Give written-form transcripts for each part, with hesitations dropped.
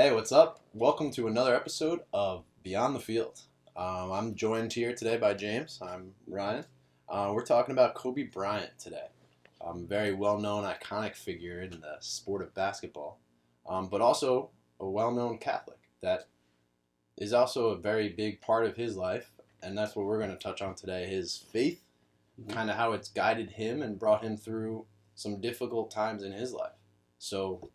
Hey, what's up? Welcome to another episode of Beyond the Field. I'm joined here today by James. I'm Ryan. We're talking about Kobe Bryant today. A very well-known, iconic figure in the sport of basketball, but also a well-known Catholic that is also a very big part of his life, and that's what we're going to touch on today, his faith, kind of how it's guided him and brought him through some difficult times in his life. So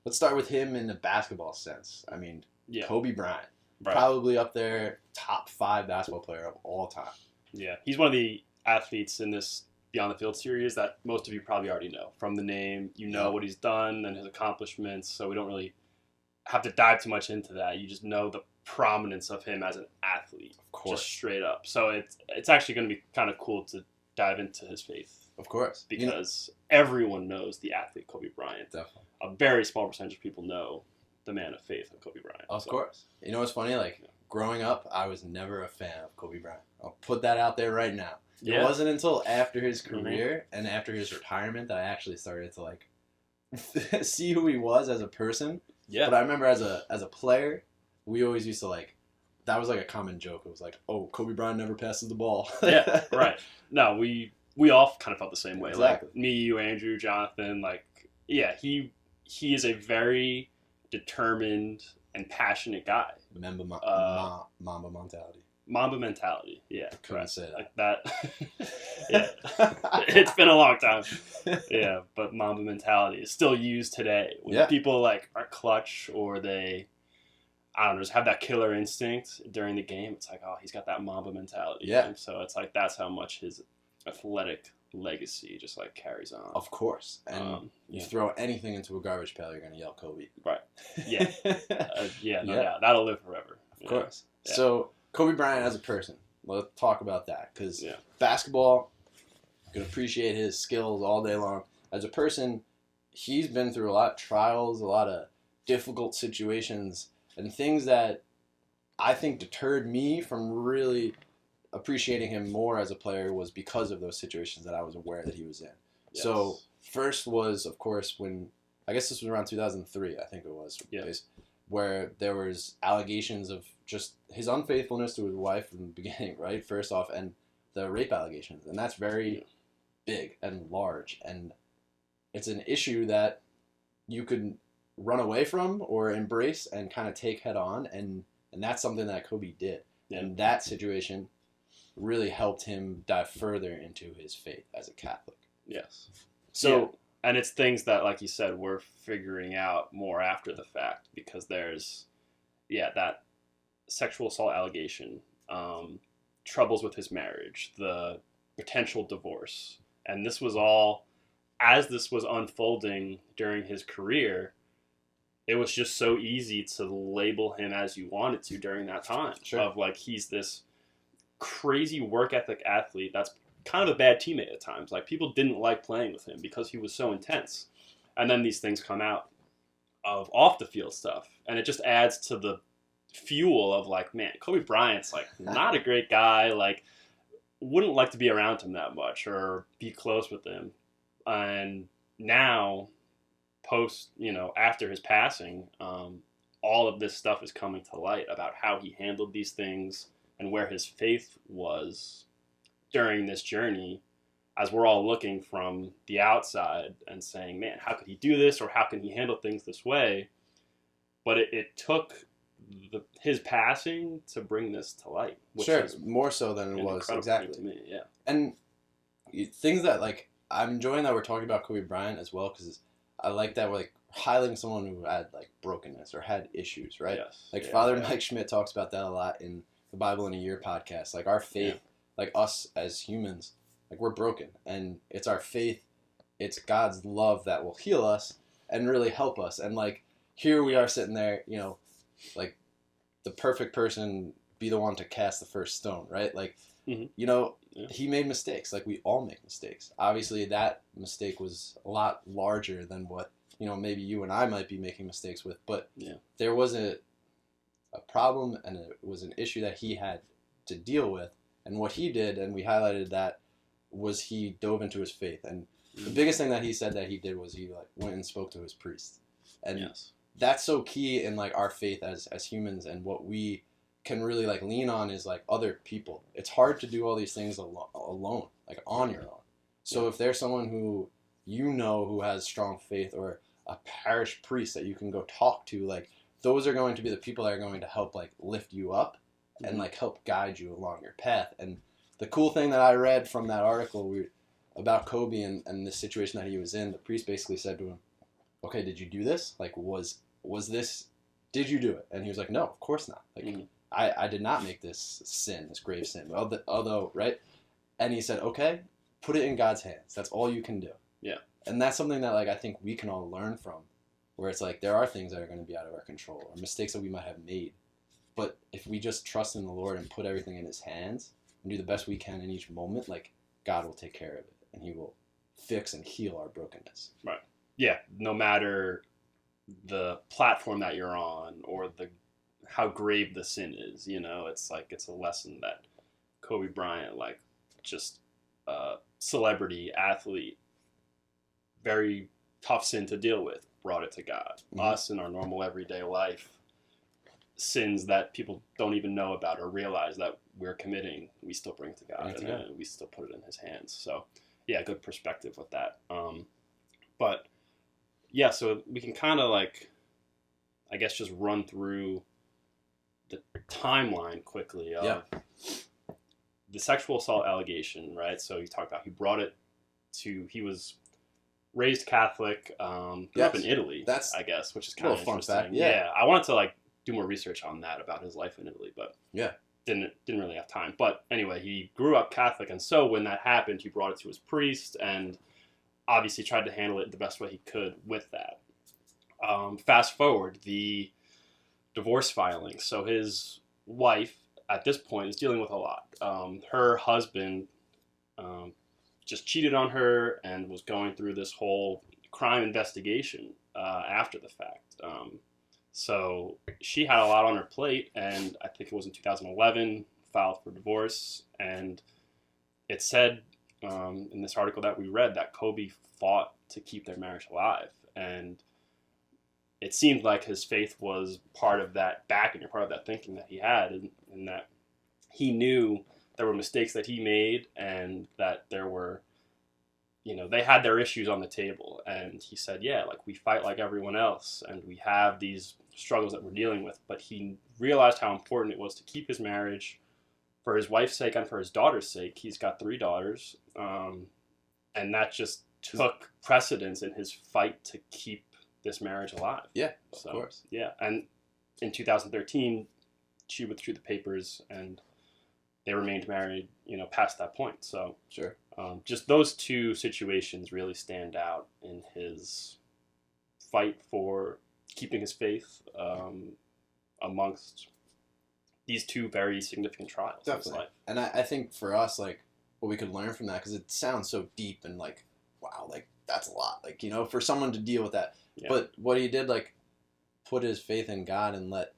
let's start with him in the basketball sense. I mean, Kobe Bryant, probably up there, top 5 basketball player of all time. Yeah, he's one of the athletes in this Beyond the Field series that most of you probably already know. From the name, you know what he's done and his accomplishments, so we don't really have to dive too much into that. You just know the prominence of him as an athlete, of course, just straight up. So it's actually going to be kind of cool to dive into his faith. Of course. Because everyone knows the athlete Kobe Bryant. Definitely. A very small percentage of people know the man of faith of Kobe Bryant. Of course. You know what's funny? Growing up, I was never a fan of Kobe Bryant. I'll put that out there right now. It wasn't until after his career and after his retirement that I actually started to, see who he was as a person. Yeah. But I remember as a player, we always used to, that was a common joke. It was oh, Kobe Bryant never passes the ball. Yeah, right. No, we all kind of felt the same way. Exactly. Me, you, Andrew, Jonathan, he is a very determined and passionate guy. Mamba mentality. Mamba mentality, yeah. Couldn't say that. Like that. Yeah. It's been a long time. Yeah, but Mamba mentality is still used today. When people are clutch or they, I don't know, just have that killer instinct during the game. It's oh, he's got that Mamba mentality. Yeah. And so it's that's how much his athletic legacy just carries on. Of course. And you throw anything into a garbage pail, you're going to yell Kobe. Right. Yeah. No doubt. That'll live forever. Of course. Yeah. So Kobe Bryant as a person, let's talk about that, because basketball, you can appreciate his skills all day long. As a person, he's been through a lot of trials, a lot of difficult situations, and things that I think deterred me from really appreciating him more as a player was because of those situations that I was aware that he was in. Yes. So first was, of course, when, I guess this was around 2003, I think it was, where there was allegations of just his unfaithfulness to his wife from the beginning, right? First off, and the rape allegations. And that's very big and large. And it's an issue that you could run away from or embrace and kind of take head on. And that's something that Kobe did. Yeah. And that situation really helped him dive further into his faith as a Catholic. Yes. So, and it's things that, like you said, we're figuring out more after the fact, because there's, that sexual assault allegation, troubles with his marriage, the potential divorce. And this was all, as this was unfolding during his career, it was just so easy to label him as you wanted to during that time. Sure. Of he's this crazy work ethic athlete that's kind of a bad teammate at times. People didn't like playing with him because he was so intense. And then these things come out of off the field stuff, and it just adds to the fuel of man, Kobe Bryant's not a great guy, wouldn't like to be around him that much or be close with him. And now after his passing, all of this stuff is coming to light about how he handled these things and where his faith was during this journey, as we're all looking from the outside and saying, man, how could he do this, or how can he handle things this way? But it took his passing to bring this to light. Which is more so than it was. Exactly. To me, yeah. And things that, I'm enjoying that we're talking about Kobe Bryant as well, because I like that we're, highlighting someone who had, brokenness or had issues, right? Yes. Father Mike Schmidt talks about that a lot in the Bible in a Year podcast. Our faith, us as humans, we're broken, and it's our faith, it's God's love that will heal us and really help us. And here we are sitting there, the perfect person, be the one to cast the first stone, right? He made mistakes. We all make mistakes. Obviously, that mistake was a lot larger than what maybe you and I might be making mistakes with. But there was a problem, and it was an issue that he had to deal with. And what he did, and we highlighted that, was he dove into his faith. And the biggest thing that he said that he did was he went and spoke to his priest. And that's so key in like our faith as humans, and what we can really like lean on is like other people. It's hard to do all these things alone, like on your own. So if there's someone who who has strong faith, or a parish priest that you can go talk to, like those are going to be the people that are going to help like lift you up and like help guide you along your path. And the cool thing that I read from that article about Kobe and the situation that he was in, the priest basically said to him, okay, did you do this? Like, was this, did you do it? And he was like, no, of course not. Like, I did not make this sin, this grave sin. Although, right? And he said, okay, put it in God's hands. That's all you can do. Yeah. And that's something that, like, I think we can all learn from, where it's like there are things that are going to be out of our control, or mistakes that we might have made. But if we just trust in the Lord and put everything in his hands and do the best we can in each moment, like, God will take care of it, and he will fix and heal our brokenness. Right. Yeah. No matter the platform that you're on, or how grave the sin is, it's like, it's a lesson that Kobe Bryant, like, just a celebrity athlete, very tough sin to deal with, brought it to God. Us in our normal everyday life, sins that people don't even know about or realize that we're committing, we still bring to God, and we still put it in his hands. So yeah, good perspective with that. But yeah, so we can kind of like, I guess, just run through the timeline quickly of the sexual assault allegation, right? So you talked about, he was raised Catholic, grew up in Italy, I guess, which is kind of interesting. Fun fact. Yeah, I wanted to like do more research on that, about his life in Italy, but didn't really have time. But anyway, he grew up Catholic, and so when that happened, he brought it to his priest, and obviously tried to handle it the best way he could with that. Fast forward, the divorce filing. So his wife, at this point, is dealing with a lot. Her husband just cheated on her and was going through this whole crime investigation after the fact. So she had a lot on her plate, and I think it was in 2011, filed for divorce. And it said in this article that we read that Kobe fought to keep their marriage alive. And it seemed like his faith was part of that backing, or part of that thinking that he had, and that he knew there were mistakes that he made, and that there were, they had their issues on the table. And he said, yeah, like, we fight like everyone else, and we have these struggles that we're dealing with. But he realized how important it was to keep his marriage, for his wife's sake and for his daughter's sake. He's got 3 daughters. And that just took precedence in his fight to keep this marriage alive. Yeah, of course. Yeah, and in 2013, she withdrew the papers, and they remained married, past that point. So sure, just those 2 situations really stand out in his fight for keeping his faith amongst these 2 very significant trials. Definitely. In his life. And I think for us, like, what we could learn from that, because it sounds so deep and like, wow, like, that's a lot, like, for someone to deal with that. Yeah. But what he did, like, put his faith in God and let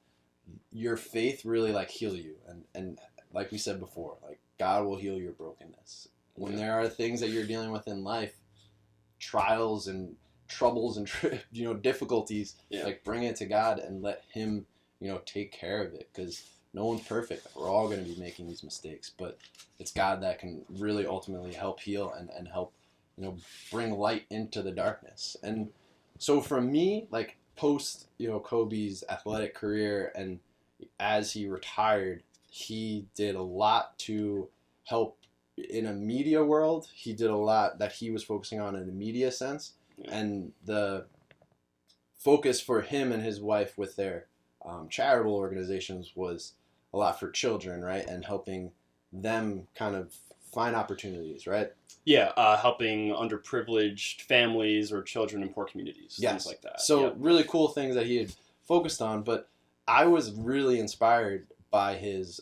your faith really, like, heal you. And like we said before, like, God will heal your brokenness. When there are things that you're dealing with in life, trials and troubles and difficulties, like, bring it to God and let him, take care of it, because no one's perfect. We're all going to be making these mistakes, but it's God that can really ultimately help heal and help, bring light into the darkness. And so for me, like, post, Kobe's athletic career, and as he retired, he did a lot to help in a media world. He did a lot that he was focusing on in a media sense. And the focus for him and his wife with their charitable organizations was a lot for children, right? And helping them kind of find opportunities, right? Yeah, helping underprivileged families or children in poor communities, things like that. So really cool things that he had focused on, but I was really inspired by his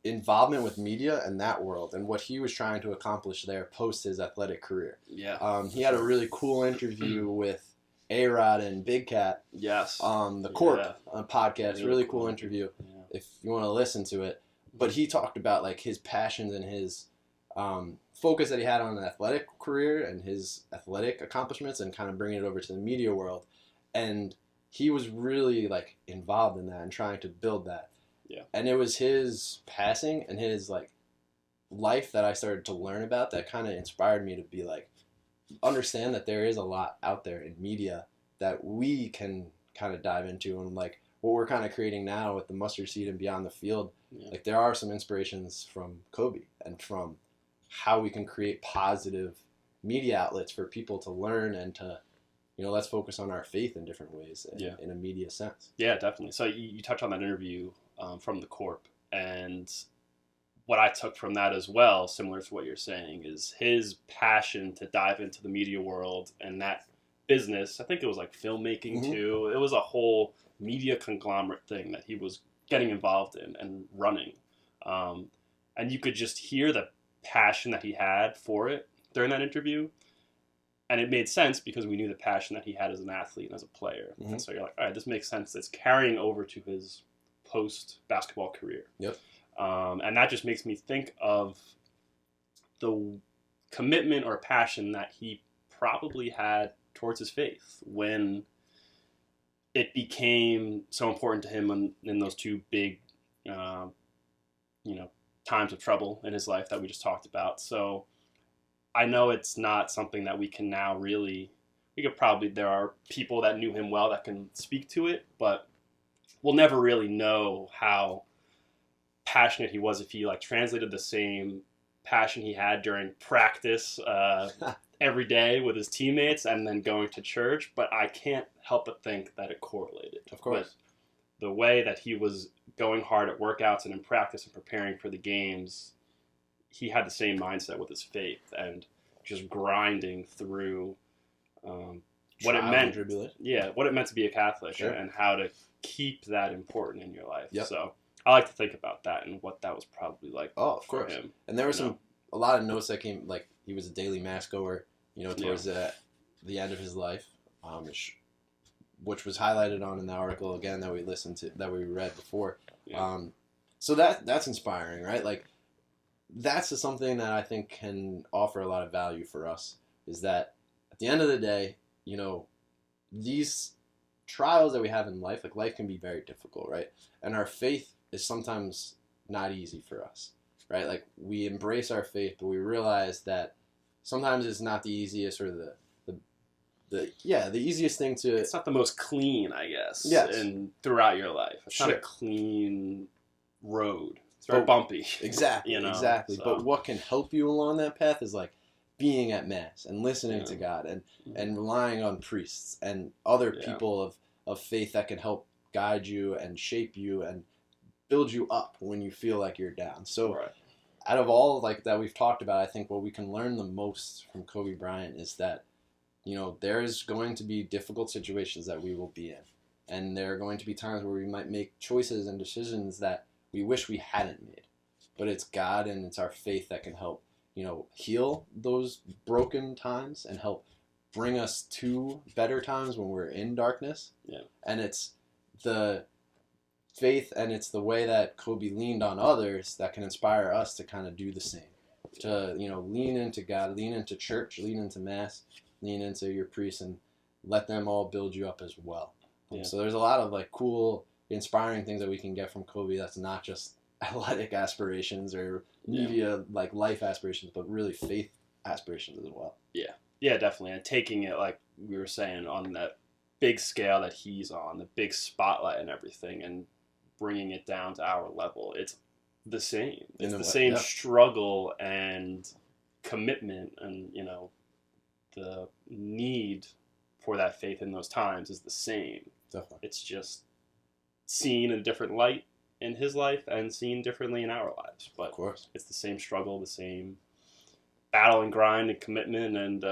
involvement with media and that world, and what he was trying to accomplish there post his athletic career. Yeah. He had a really cool interview with A-Rod and Big Cat. Yes. On the Corp podcast. Really cool interview. Yeah. If you want to listen to it. But he talked about, like, his passions and his focus that he had on an athletic career and his athletic accomplishments, and kind of bringing it over to the media world. And he was really like involved in that and trying to build that. Yeah. And it was his passing and his like life that I started to learn about that kind of inspired me to be like, understand that there is a lot out there in media that we can kind of dive into, and like what we're kind of creating now with the Mustard Seed and Beyond the Field. Yeah. Like there are some inspirations from Kobe and from how we can create positive media outlets for people to learn and to, let's focus on our faith in different ways in a media sense. Yeah, definitely. So you touch on that interview from the Corp, and what I took from that as well, similar to what you're saying, is his passion to dive into the media world and that business. I think it was like filmmaking too. It was a whole media conglomerate thing that he was getting involved in and running. And you could just hear the passion that he had for it during that interview. And it made sense because we knew the passion that he had as an athlete and as a player. Mm-hmm. And so you're like, all right, this makes sense. It's carrying over to his post-basketball career. Yep. And that just makes me think of the commitment or passion that he probably had towards his faith when it became so important to him in those two big, times of trouble in his life that we just talked about. So I know it's not something that we can now really, there are people that knew him well that can speak to it, but we'll never really know how passionate he was if he like translated the same passion he had during practice every day with his teammates and then going to church. But I can't help but think that it correlated. Of course. With the way that he was going hard at workouts and in practice and preparing for the games, he had the same mindset with his faith and just grinding through what it meant. What it meant to be a Catholic, sure. And how to keep that important in your life. Yep. So I like to think about that and what that was probably like. Oh, of course. For him. And there were a lot of notes that came, like he was a daily mass goer, towards the end of his life, which was highlighted on in the article again that we listened to, that we read before. Yeah. So that's inspiring, right? Like that's something that I think can offer a lot of value for us, is that at the end of the day, these trials that we have in life, like life can be very difficult, right? And our faith is sometimes not easy for us, right? Like we embrace our faith, but we realize that sometimes it's not the easiest or the easiest thing to... It's not the most clean, I guess, throughout your life. It's not a clean road. It's very bumpy. Exactly, exactly. So. But what can help you along that path is like being at Mass and listening to God and relying on priests and other people of faith that can help guide you and shape you and build you up when you feel like you're down. So out of all like that we've talked about, I think what we can learn the most from Kobe Bryant is that, there's going to be difficult situations that we will be in. And there are going to be times where we might make choices and decisions that we wish we hadn't made. But it's God and it's our faith that can help, heal those broken times and help bring us to better times when we're in darkness. Yeah. And it's the faith and it's the way that Kobe leaned on others that can inspire us to kind of do the same. To, lean into God, lean into church, lean into Mass, lean into your priests, and let them all build you up as well. So there's a lot of like cool, inspiring things that we can get from Kobe that's not just athletic aspirations or media like life aspirations, but really faith aspirations as well. Yeah, definitely. And taking it, like we were saying, on that big scale that he's on, the big spotlight and everything, and bringing it down to our level. It's the same. It's the same struggle and commitment and, the need for that faith in those times is the same. Definitely. It's just seen in a different light in his life and seen differently in our lives. But of course, it's the same struggle, the same battle and grind and commitment, and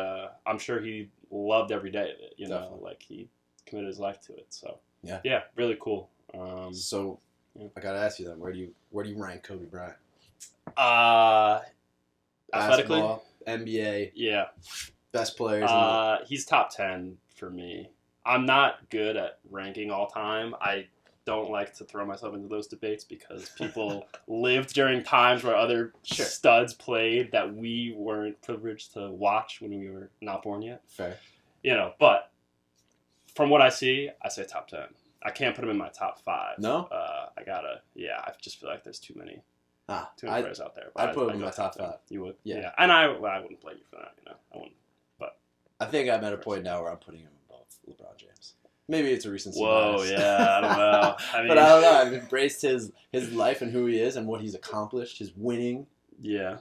I'm sure he loved every day of it. Definitely. Like he committed his life to it. So yeah, really cool. I gotta ask you then, where do you rank Kobe Bryant? Athletically, basketball, NBA, best players. He's top 10 for me. I'm not good at ranking all time. I don't like to throw myself into those debates because people lived during times where other studs played that we weren't privileged to watch when we were not born yet. Fair. But from what I see, I say top 10. I can't put him in my top 5. No? I just feel like there's too many players out there. I'd put him in my top 5. You would? Yeah. And I wouldn't blame you for that, I wouldn't. But I think I'm at a point now where I'm putting him above LeBron James. Maybe it's a recency whoa, bias. yeah, I don't know. But I don't know. I've embraced his life and who he is and what he's accomplished, his winning. Yeah.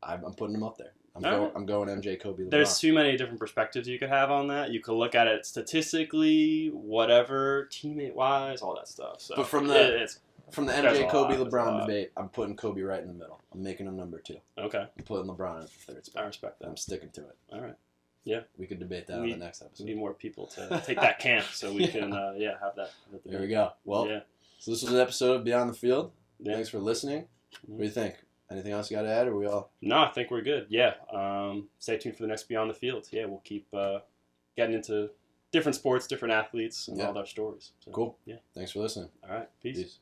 I'm putting him up there. I'm going MJ, Kobe, LeBron. There's too many different perspectives you could have on that. You could look at it statistically, whatever, teammate-wise, all that stuff. So, but from the MJ, Kobe, LeBron debate, I'm putting Kobe right in the middle. I'm making him number 2. Okay. I'm putting LeBron in the 3rd spot. I respect that. I'm sticking to it. All right. Yeah. We could debate that on the next episode. We need more people to take that camp so we can, have that. There we go. Well, so this was an episode of Beyond the Field. Yeah. Thanks for listening. Mm-hmm. What do you think? Anything else you got to add, or are we all? No, I think we're good. Yeah. Stay tuned for the next Beyond the Field. Yeah, we'll keep getting into different sports, different athletes, and all their stories. So, cool. Yeah. Thanks for listening. All right. Peace.